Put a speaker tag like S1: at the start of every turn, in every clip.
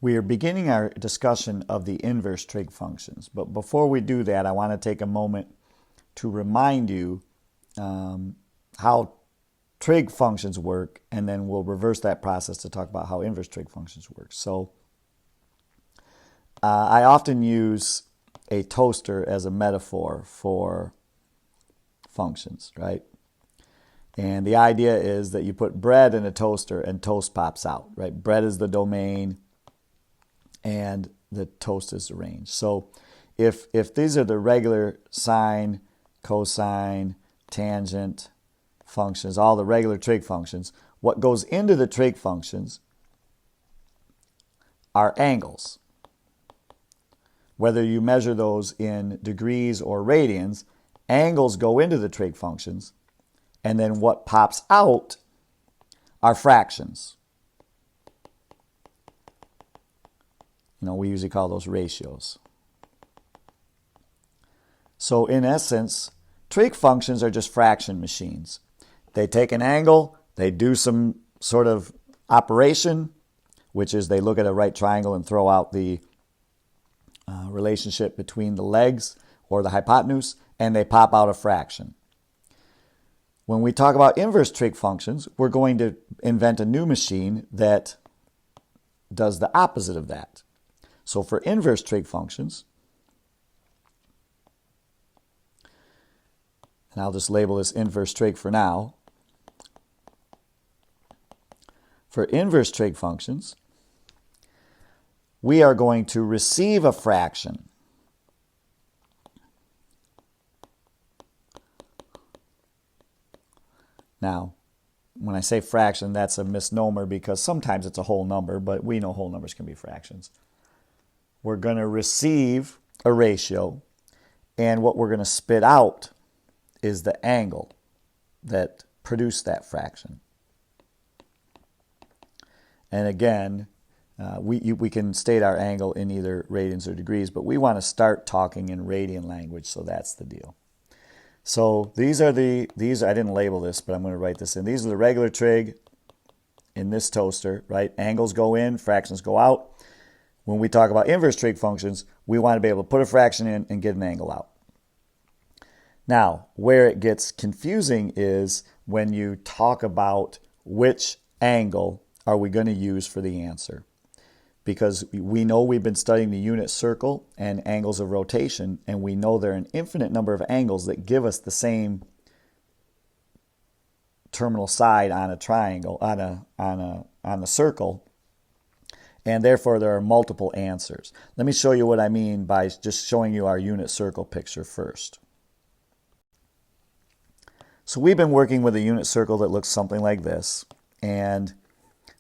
S1: We are beginning our discussion of the inverse trig functions, but before we do that, I want to take a moment to remind you how trig functions work, and then we'll reverse that process to talk about how inverse trig functions work. So I often use a toaster as a metaphor for functions, right? And the idea is that you put bread in a toaster and toast pops out, right? Bread is the domain and the toast is the range. So if these are the regular sine, cosine, tangent functions, all the regular trig functions, what goes into the trig functions are angles. Whether you measure those in degrees or radians, angles go into the trig functions, and then what pops out are fractions. We usually call those ratios. So in essence, trig functions are just fraction machines. They take an angle, they do some sort of operation, which is they look at a right triangle and throw out the relationship between the legs or the hypotenuse, and they pop out a fraction. When we talk about inverse trig functions, we're going to invent a new machine that does the opposite of that. So for inverse trig functions, and I'll just label this inverse trig for now. For inverse trig functions, we are going to receive a fraction. Now, when I say fraction, that's a misnomer because sometimes it's a whole number, but we know whole numbers can be fractions. We're going to receive a ratio, and what we're going to spit out is the angle that produced that fraction. And again, we can state our angle in either radians or degrees, but we want to start talking in radian language, so that's the deal. So these I didn't label this, but I'm going to write this in. These are the regular trig in this toaster, right? Angles go in, fractions go out. When we talk about inverse trig functions, we want to be able to put a fraction in and get an angle out. Now, where it gets confusing is when you talk about which angle are we going to use for the answer. Because we know we've been studying the unit circle and angles of rotation, and we know there are an infinite number of angles that give us the same terminal side on a triangle, on a circle, and therefore there are multiple answers. Let me show you what I mean by just showing you our unit circle picture first. So we've been working with a unit circle that looks something like this, and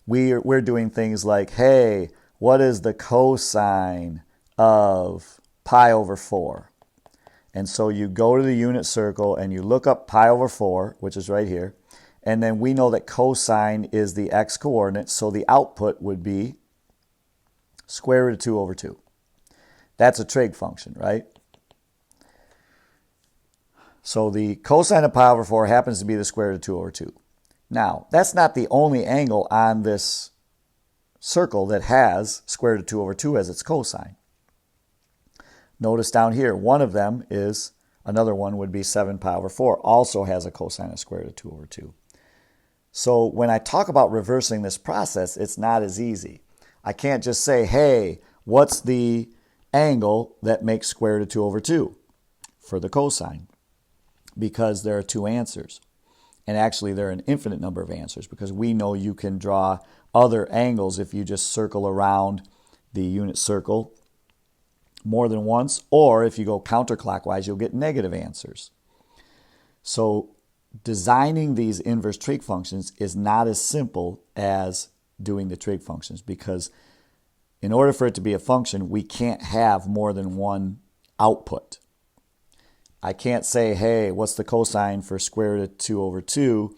S1: we're doing things like, hey, what is the cosine of pi over 4? And so you go to the unit circle and you look up pi over 4, which is right here, and then we know that cosine is the x coordinate, so the output would be square root of 2 over 2. That's a trig function, right? So the cosine of pi over 4 happens to be the square root of 2 over 2. Now, that's not the only angle on this circle that has square root of 2 over 2 as its cosine. Notice down here, one of them is, another one would be 7 pi over 4, also has a cosine of square root of 2 over 2. So when I talk about reversing this process, it's not as easy. I can't just say, hey, what's the angle that makes square root of 2 over 2 for the cosine? Because there are two answers. And actually, there are an infinite number of answers because we know you can draw other angles if you just circle around the unit circle more than once, or if you go counterclockwise, you'll get negative answers. So designing these inverse trig functions is not as simple as doing the trig functions, because in order for it to be a function, we can't have more than one output. I can't say, hey, what's the cosine for square root of 2 over 2?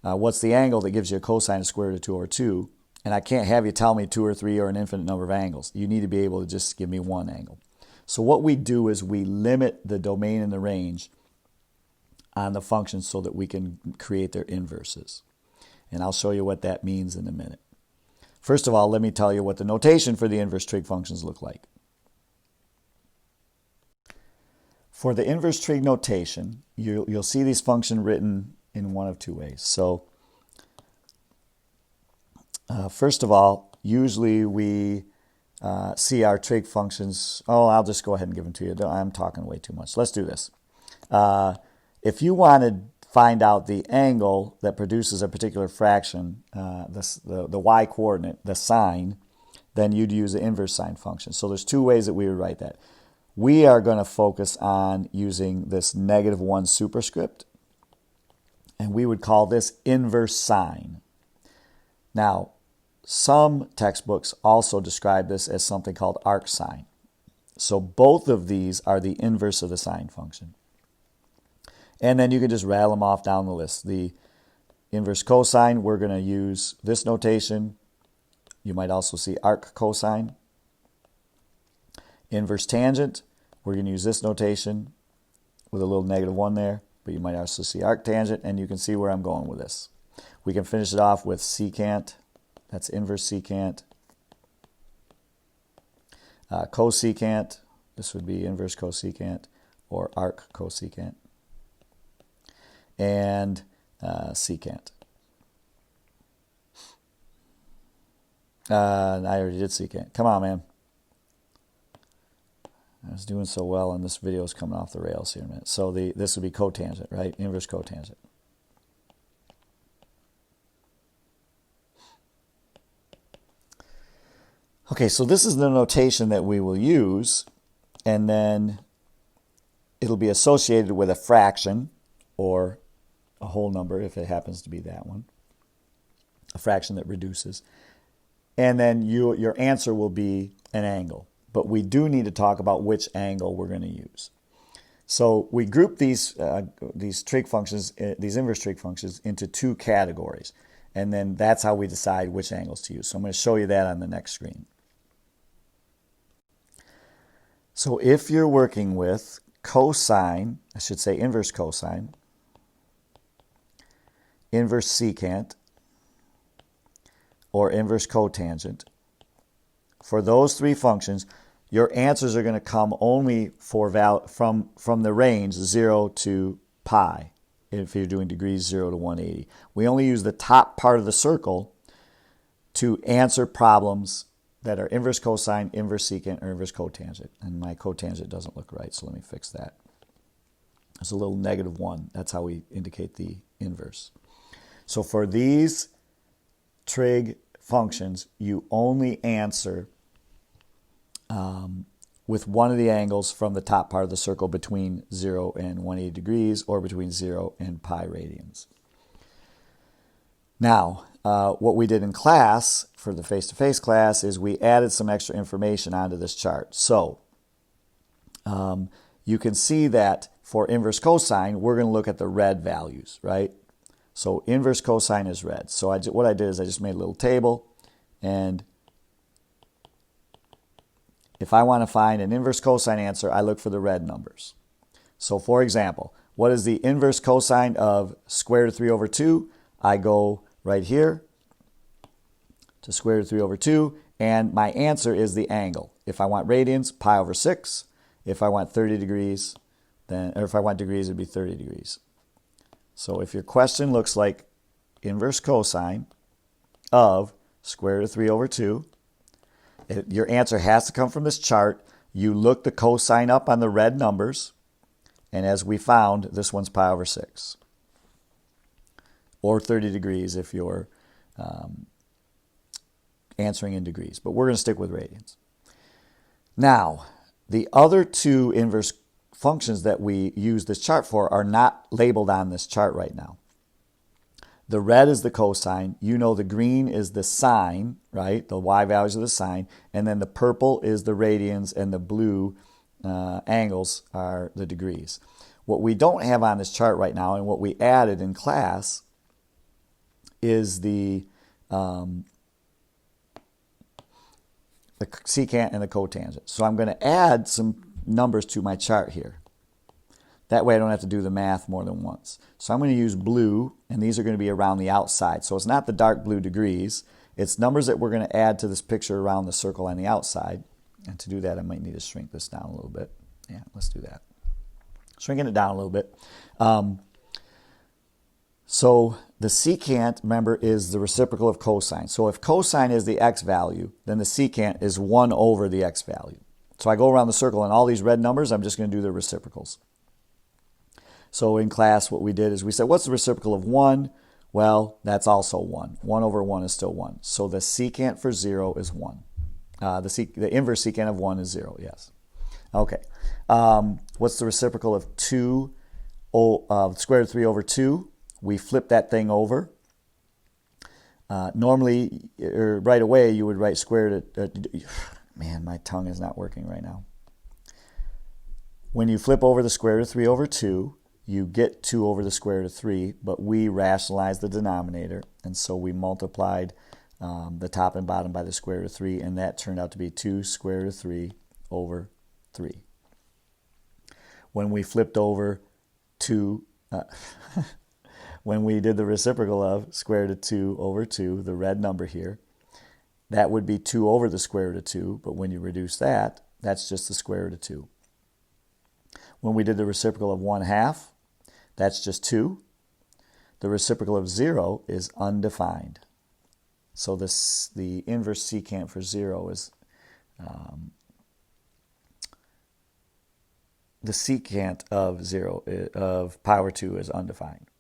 S1: What's the angle that gives you a cosine of square root of 2 over 2? And I can't have you tell me 2 or 3 or an infinite number of angles. You need to be able to just give me one angle. So what we do is we limit the domain and the range on the functions so that we can create their inverses. And I'll show you what that means in a minute. First of all, let me tell you what the notation for the inverse trig functions look like. For the inverse trig notation, you'll see these functions written in one of two ways. So first of all, usually we see our trig functions. Oh, I'll just go ahead and give them to you. I'm talking way too much. Let's do this. If you want to find out the angle that produces a particular fraction, the y coordinate, the sine, then you'd use the inverse sine function. So there's two ways that we would write that. We are going to focus on using this -1 superscript, and we would call this inverse sine. Now, some textbooks also describe this as something called arc sine. So both of these are the inverse of the sine function. And then you can just rattle them off down the list. The inverse cosine, we're going to use this notation. You might also see arc cosine. Inverse tangent, we're going to use this notation with a little -1 there, but you might also see arc tangent, and you can see where I'm going with this. We can finish it off with secant, that's inverse secant. Cosecant, this would be inverse cosecant, or arc cosecant. And secant. I already did secant. Come on, man. I was doing so well, and this video is coming off the rails here in a minute. So this would be cotangent, right? Inverse cotangent. Okay, so this is the notation that we will use, and then it'll be associated with a fraction or a whole number if it happens to be that one, a fraction that reduces. And then your answer will be an angle. But we do need to talk about which angle we're going to use. So we group these trig functions, these inverse trig functions, into two categories. And then that's how we decide which angles to use. So I'm going to show you that on the next screen. So if you're working with cosine, I should say inverse cosine, inverse secant, or inverse cotangent, for those three functions, your answers are going to come only from the range 0 to pi, if you're doing degrees 0 to 180. We only use the top part of the circle to answer problems that are inverse cosine, inverse secant, or inverse cotangent. And my cotangent doesn't look right, so let me fix that. It's a little -1. That's how we indicate the inverse. So for these trig functions, you only answer with one of the angles from the top part of the circle between 0 and 180 degrees, or between 0 and pi radians. Now, what we did in class, for the face-to-face class, is we added some extra information onto this chart. So you can see that for inverse cosine, we're going to look at the red values, right? So inverse cosine is red. So what I did is I just made a little table, and if I want to find an inverse cosine answer, I look for the red numbers. So for example, what is the inverse cosine of square root of 3 over 2? I go right here to square root of 3 over 2, and my answer is the angle. If I want radians, pi over 6. If I want 30 degrees, or if I want degrees, it would be 30 degrees. So if your question looks like inverse cosine of square root of 3 over 2, your answer has to come from this chart. You look the cosine up on the red numbers, and as we found, this one's pi over 6. Or 30 degrees if you're answering in degrees. But we're going to stick with radians. Now, the other two inverse functions that we use this chart for are not labeled on this chart right now. The red is the cosine. You know the green is the sine, right? The y values of the sine. And then the purple is the radians, and the blue angles are the degrees. What we don't have on this chart right now, and what we added in class, is the secant and the cotangent. So I'm going to add some numbers to my chart here. That way I don't have to do the math more than once. So I'm going to use blue, and these are going to be around the outside. So it's not the dark blue degrees, It's numbers that we're going to add to this picture around the circle on the outside. And to do that, I might need to shrink this down a little bit. Yeah, let's do that. Shrinking it down a little bit. So the secant, remember, is the reciprocal of cosine. So if cosine is the x value, then the secant is 1 over the x value. So I go around the circle, and all these red numbers, I'm just going to do the reciprocals. So in class, what we did is we said, what's the reciprocal of 1? Well, that's also 1. 1 over 1 is still 1. So the secant for 0 is 1. The inverse secant of 1 is 0, yes. Okay. What's the reciprocal of 2? Square root of 3 over 2? We flip that thing over. Normally, right away, you would write square root. Man, my tongue is not working right now. When you flip over the square root of 3 over 2, you get 2 over the square root of 3, but we rationalized the denominator, and so we multiplied the top and bottom by the square root of 3, and that turned out to be 2 square root of 3 over 3. When we flipped over 2, when we did the reciprocal of square root of 2 over 2, the red number here, that would be 2 over the square root of 2, but when you reduce that, that's just the square root of 2. When we did the reciprocal of 1/2, that's just 2. The reciprocal of 0 is undefined. So the inverse secant for 0 is, the secant of 0, of pi over 2 is undefined.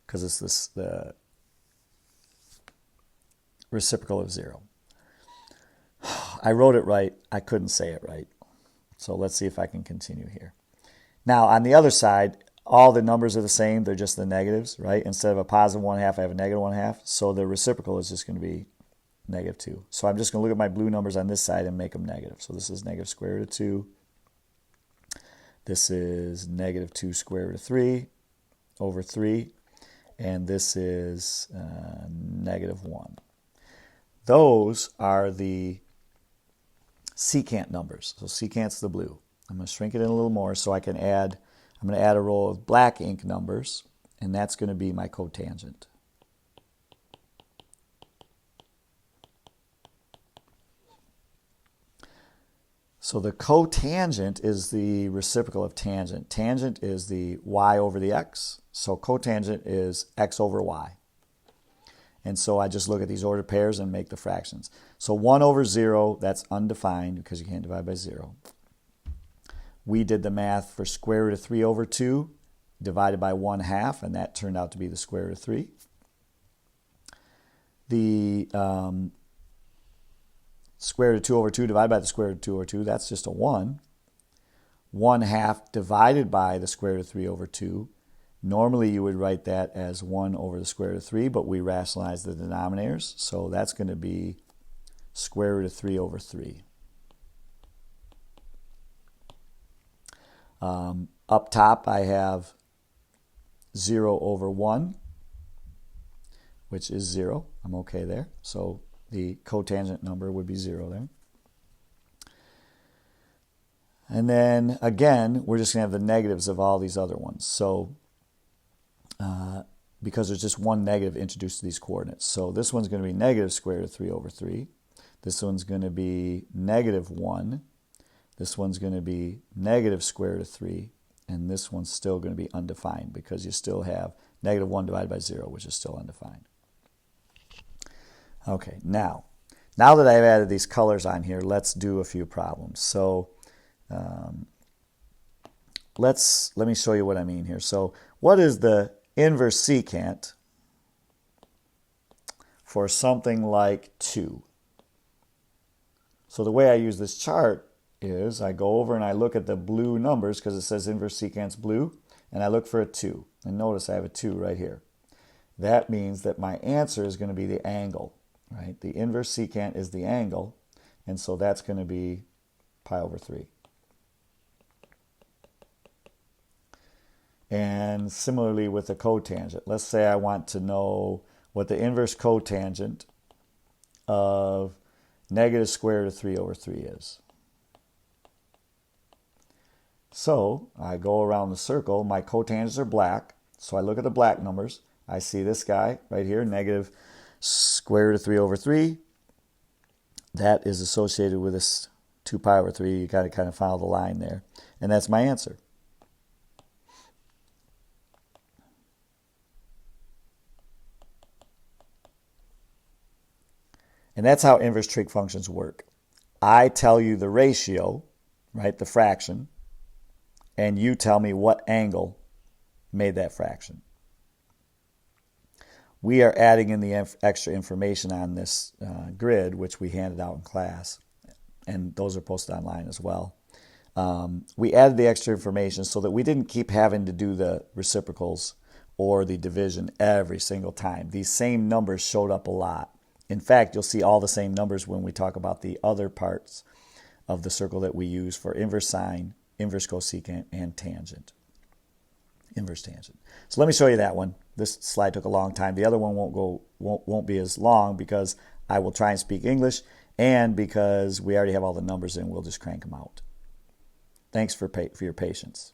S1: Because it's the reciprocal of 0. I wrote it right. I couldn't say it right. So let's see if I can continue here. Now, on the other side, all the numbers are the same. They're just the negatives, right? Instead of a positive 1/2, I have a negative 1/2. So the reciprocal is just going to be negative 2. So I'm just going to look at my blue numbers on this side and make them negative. So this is negative square root of 2. This is negative 2 square root of 3 over 3. And this is negative 1. Those are the secant numbers. So secant's the blue. I'm going to shrink it in a little more so I can add, I'm going to add a row of black ink numbers, and that's going to be my cotangent. So the cotangent is the reciprocal of tangent. Tangent is the y over the x. So cotangent is x over y. And so I just look at these ordered pairs and make the fractions. So 1 over 0, that's undefined because you can't divide by 0. We did the math for square root of 3 over 2 divided by 1/2, and that turned out to be the square root of 3. The square root of 2 over 2 divided by the square root of 2 over 2, that's just a 1. 1/2 divided by the square root of 3 over 2. Normally you would write that as 1 over the square root of 3, but we rationalize the denominators, so that's going to be square root of 3 over 3. Up top I have 0 over 1, which is 0. I'm okay there. So the cotangent number would be 0 there. And then again, we're just going to have the negatives of all these other ones. So because there's just one negative introduced to these coordinates. So this one's going to be negative square root of 3 over 3. This one's going to be negative 1. This one's going to be negative square root of 3. And this one's still going to be undefined because you still have negative 1 divided by 0, which is still undefined. Okay, now that I've added these colors on here, let's do a few problems. So let me show you what I mean here. So what is the inverse secant for something like 2? So the way I use this chart is I go over and I look at the blue numbers because it says inverse secant's blue, and I look for a 2. And notice I have a 2 right here. That means that my answer is going to be the angle, right? The inverse secant is the angle, and so that's going to be pi over 3. And similarly with the cotangent. Let's say I want to know what the inverse cotangent of negative square root of 3 over 3 is. So I go around the circle. My cotangents are black. So I look at the black numbers. I see this guy right here, negative square root of 3 over 3, that is associated with this 2 pi over 3. You got to kind of follow the line there. And that's my answer. And that's how inverse trig functions work. I tell you the ratio, right, the fraction, and you tell me what angle made that fraction. We are adding in the extra information on this grid, which we handed out in class, and those are posted online as well. We added the extra information so that we didn't keep having to do the reciprocals or the division every single time. These same numbers showed up a lot. In fact, you'll see all the same numbers when we talk about the other parts of the circle that we use for inverse sine, inverse cosecant, and tangent. Inverse tangent. So let me show you that one. This slide took a long time. The other one won't be as long because I will try and speak English, and because we already have all the numbers in, we'll just crank them out. Thanks for your patience.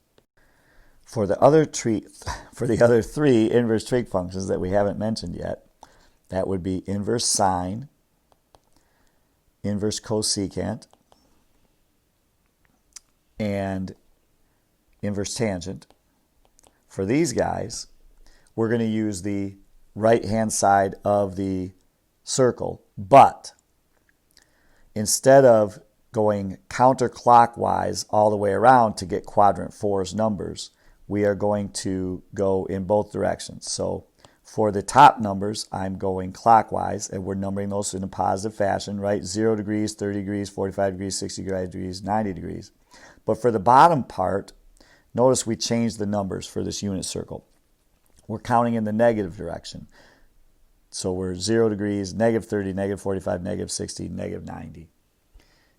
S1: For the other three inverse trig functions that we haven't mentioned yet, that would be inverse sine, inverse cosecant, and inverse tangent. For these guys, we're going to use the right-hand side of the circle, but instead of going counterclockwise all the way around to get quadrant 4's numbers, we are going to go in both directions. So for the top numbers, I'm going clockwise, and we're numbering those in a positive fashion, right? 0 degrees, 30 degrees, 45 degrees, 60 degrees, 90 degrees. But for the bottom part, notice we changed the numbers for this unit circle. We're counting in the negative direction. So we're 0 degrees, negative 30, negative 45, negative 60, negative 90.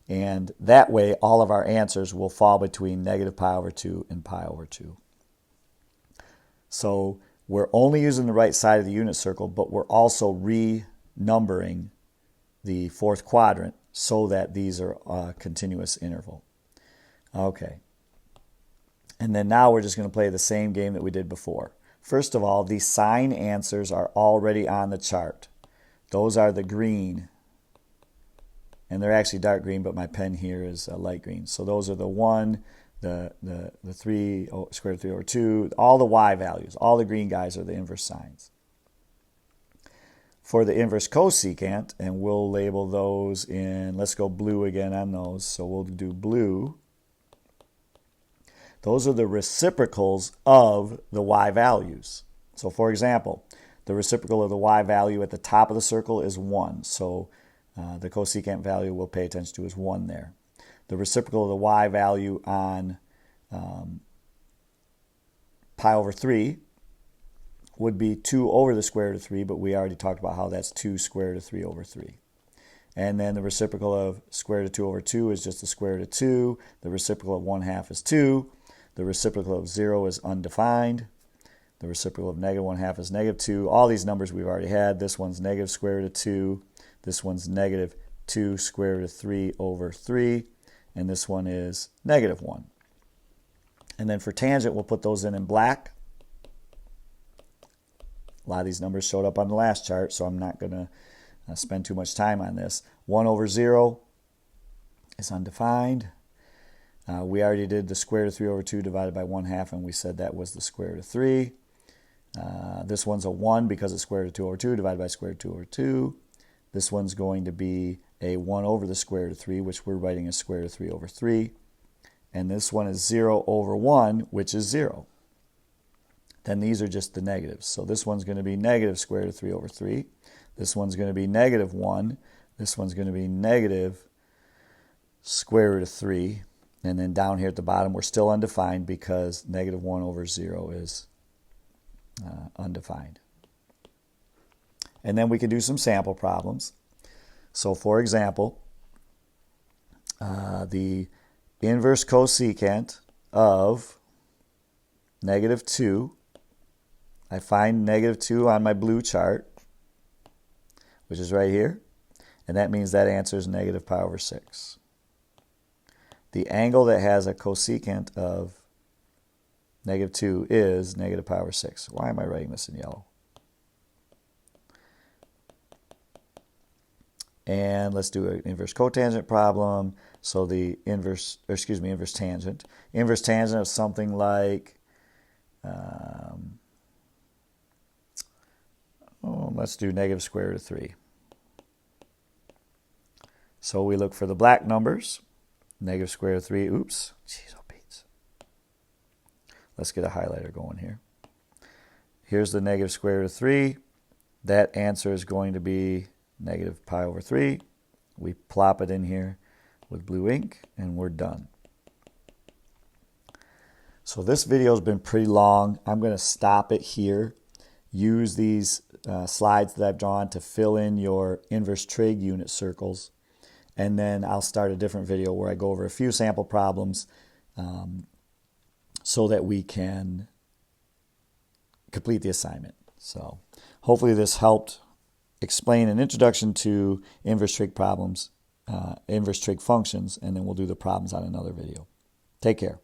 S1: And that way, all of our answers will fall between negative pi over 2 and pi over 2. So we're only using the right side of the unit circle, but we're also renumbering the fourth quadrant so that these are a continuous interval. Okay. And then now we're just going to play the same game that we did before. First of all, the sine answers are already on the chart. Those are the green. And they're actually dark green, but my pen here is light green. So those are the 1, the 3, square root of 3 over 2, all the y values. All the green guys are the inverse sines. For the inverse cosecant, and we'll label those in, let's go blue again on those. So we'll do blue. Those are the reciprocals of the y values. So for example, the reciprocal of the y value at the top of the circle is 1. So the cosecant value we'll pay attention to is 1 there. The reciprocal of the y value on pi over 3 would be 2 over the square root of 3, but we already talked about how that's 2 square root of 3 over 3. And then the reciprocal of square root of 2 over 2 is just the square root of 2. The reciprocal of 1/2 is 2. The reciprocal of 0 is undefined. The reciprocal of negative 1/2 is negative 2. All these numbers we've already had. This one's negative square root of 2. This one's negative 2 square root of 3 over 3. And this one is negative 1. And then for tangent, we'll put those in black. A lot of these numbers showed up on the last chart, so I'm not going to spend too much time on this. 1 over 0 is undefined. We already did the square root of 3 over 2 divided by 1/2, and we said that was the square root of 3. This one's a 1 because it's square root of 2 over 2 divided by square root of 2 over 2. This one's going to be a 1 over the square root of 3, which we're writing as square root of 3 over 3. And this one is 0 over 1, which is 0. Then these are just the negatives. So this one's going to be negative square root of 3 over 3. This one's going to be negative 1. This one's going to be negative square root of 3. And then down here at the bottom, we're still undefined because negative 1 over 0 is undefined. And then we can do some sample problems. So for example, the inverse cosecant of negative 2, I find negative 2 on my blue chart, which is right here, and that means that answer is negative pi over 6. The angle that has a cosecant of negative 2 is negative pi over 6. Why am I writing this in yellow? And let's do an inverse cotangent problem. So the inverse tangent. Inverse tangent of something like, let's do negative square root of 3. So we look for the black numbers. Negative square root of 3. Oops. Jeez, oh Pete's. Let's get a highlighter going here. Here's the negative square root of 3. That answer is going to be negative pi over 3. We plop it in here with blue ink, and we're done. So this video has been pretty long. I'm going to stop it here. Use these slides that I've drawn to fill in your inverse trig unit circles. And then I'll start a different video where I go over a few sample problems so that we can complete the assignment. So hopefully this helped explain an introduction to inverse trig problems, inverse trig functions, and then we'll do the problems on another video. Take care.